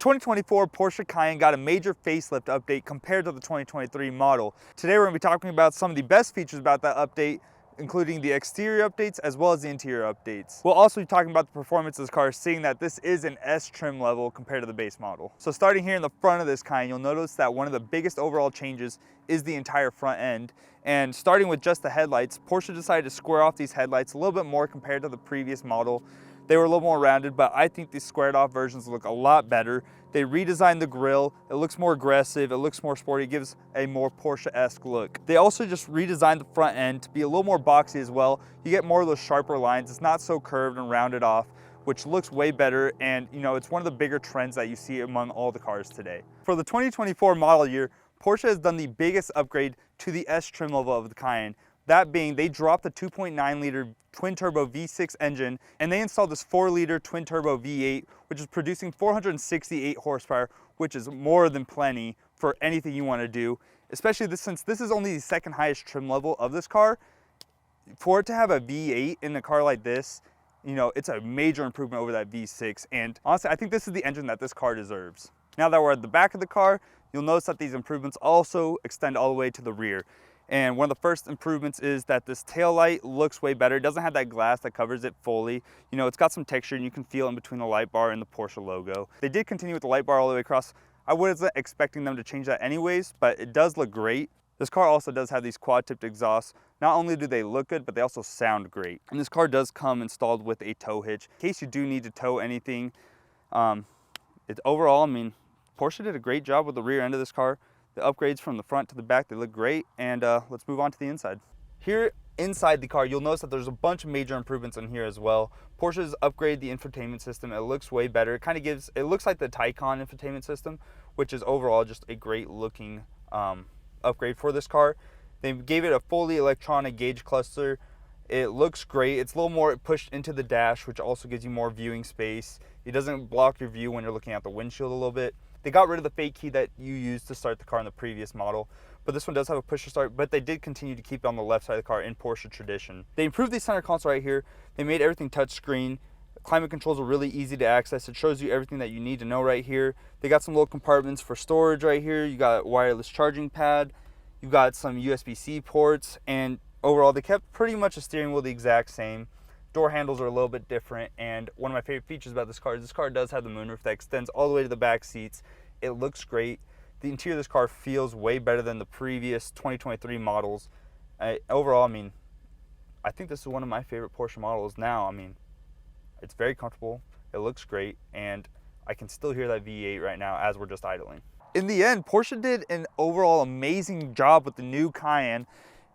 The 2024 Porsche Cayenne got a major facelift update compared to the 2023 model. Today we're going to be talking about some of the best features about that update, including the exterior updates as well as the interior updates. We'll also be talking about the performance of this car, seeing that this is an S trim level compared to the base model. So starting here in the front of this Cayenne, you'll notice that one of the biggest overall changes is the entire front end. And starting with just the headlights, Porsche decided to square off these headlights a little bit more compared to the previous model. They were a little more rounded, but I think these squared off versions look a lot better. They redesigned the grille. It looks more aggressive. It looks more sporty. It gives a more Porsche-esque look. They also just redesigned the front end to be a little more boxy as well. You get more of those sharper lines. It's not so curved and rounded off, which looks way better. And it's one of the bigger trends that you see among all the cars today. For the 2024 model year, Porsche has done the biggest upgrade to the S trim level of the Cayenne. That being, they dropped the 2.9-liter twin-turbo V6 engine, and they installed this 4-liter twin-turbo V8, which is producing 468 horsepower, which is more than plenty for anything you want to do, especially since this is only the second highest trim level of this car. For it to have a V8 in a car like this, it's a major improvement over that V6, and honestly, I think this is the engine that this car deserves. Now that we're at the back of the car, you'll notice that these improvements also extend all the way to the rear. And one of the first improvements is that this tail light looks way better. It doesn't have that glass that covers it fully. It's got some texture and you can feel it in between the light bar and the Porsche logo. They did continue with the light bar all the way across. I wasn't expecting them to change that anyways, but it does look great. This car also does have these quad-tipped exhausts. Not only do they look good, but they also sound great. And this car does come installed with a tow hitch. In case you do need to tow anything, overall, Porsche did a great job with the rear end of this car. The upgrades from the front to the back, they look great. And let's move on to the inside. Here inside the car, you'll notice that there's a bunch of major improvements in here as well. Porsche's upgraded the infotainment system. It looks way better. It looks like the Taycan infotainment system, which is overall just a great looking upgrade for this car. They gave it a fully electronic gauge cluster. It looks great. It's a little more pushed into the dash, which also gives you more viewing space. It doesn't block your view when you're looking out the windshield a little bit. They got rid of the fake key that you used to start the car in the previous model, but this one does have a push to start, but they did continue to keep it on the left side of the car in Porsche tradition. They improved the center console right here. They made everything touchscreen. Climate controls are really easy to access. It shows you everything that you need to know right here. They got some little compartments for storage right here. You got a wireless charging pad. You got some USB-C ports, and overall they kept pretty much the steering wheel the exact same. Door handles are a little bit different, and one of my favorite features about this car is this car does have the moonroof that extends all the way to the back seats. It looks great. The interior of this car feels way better than the previous 2023 models. Overall, I think this is one of my favorite Porsche models now. It's very comfortable, it looks great, and I can still hear that V8 right now as we're just idling. In the end, Porsche did an overall amazing job with the new Cayenne.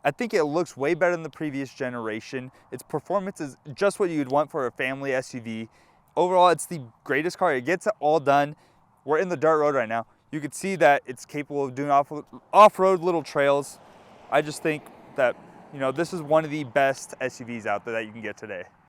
I think it looks way better than the previous generation. Its performance is just what you'd want for a family SUV. Overall, it's the greatest car. It gets it all done. We're in the dirt road right now. You can see that it's capable of doing off-road little trails. I just think that, this is one of the best SUVs out there that you can get today.